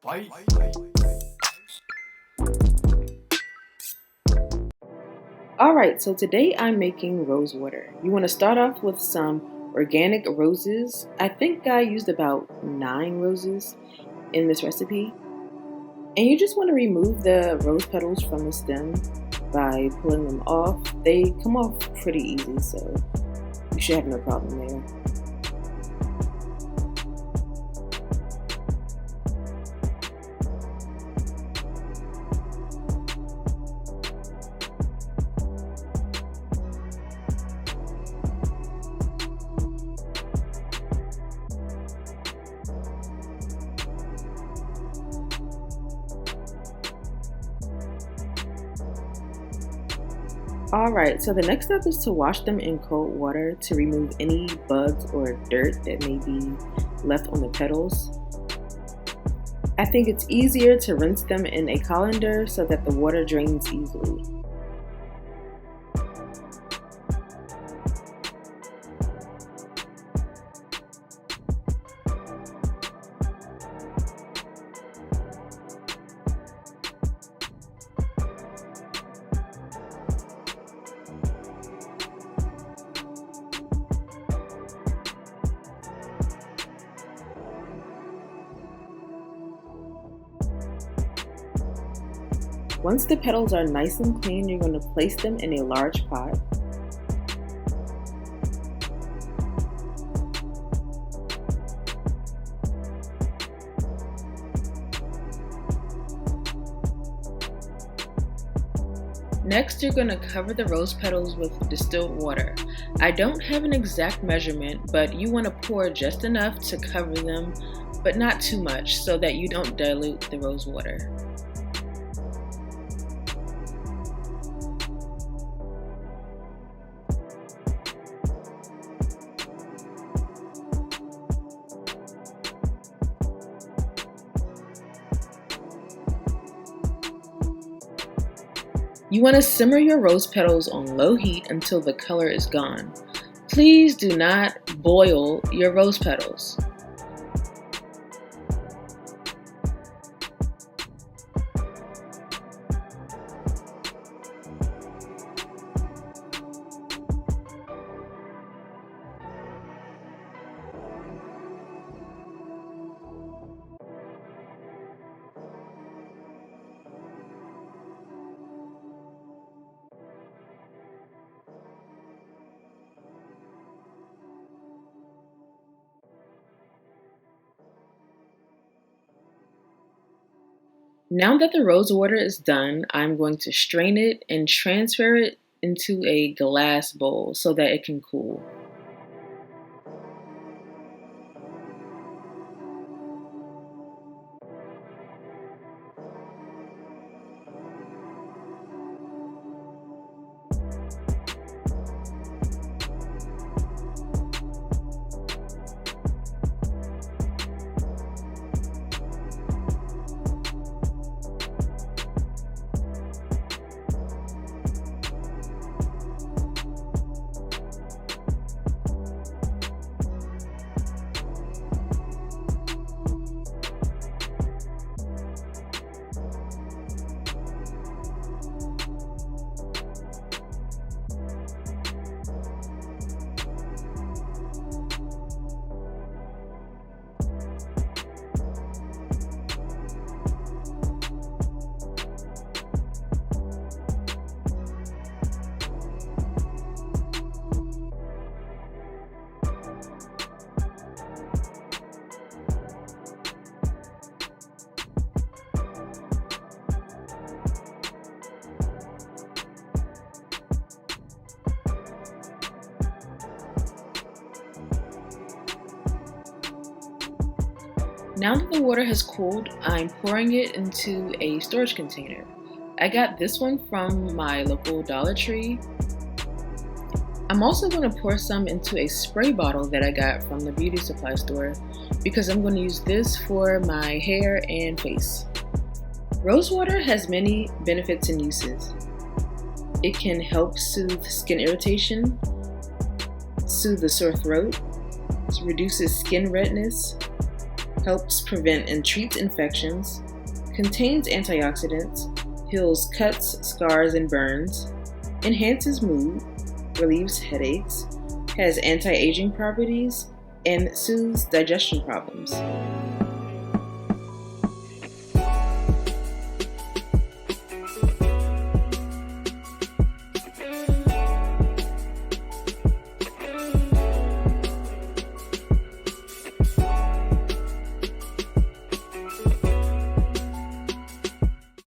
Alright, so today I'm making rose water. You want to start off with some organic roses. I think I used about 9 roses in this recipe. And you just want to remove the rose petals from the stem by pulling them off. They come off pretty easy, so you should have no problem there. Alright, so the next step is to wash them in cold water to remove any bugs or dirt that may be left on the petals. I think it's easier to rinse them in a colander so that the water drains easily. Once the petals are nice and clean, you're going to place them in a large pot. Next, you're going to cover the rose petals with distilled water. I don't have an exact measurement, but you want to pour just enough to cover them, but not too much so that you don't dilute the rose water. You want to simmer your rose petals on low heat until the color is gone. Please do not boil your rose petals. Now that the rose water is done, I'm going to strain it and transfer it into a glass bowl so that it can cool. Now that the water has cooled, I'm pouring it into a storage container. I got this one from my local Dollar Tree. I'm also going to pour some into a spray bottle that I got from the beauty supply store because I'm going to use this for my hair and face. Rose water has many benefits and uses. It can help soothe skin irritation, soothe the sore throat, reduces skin redness, helps prevent and treats infections, contains antioxidants, heals cuts, scars, and burns, enhances mood, relieves headaches, has anti-aging properties, and soothes digestion problems.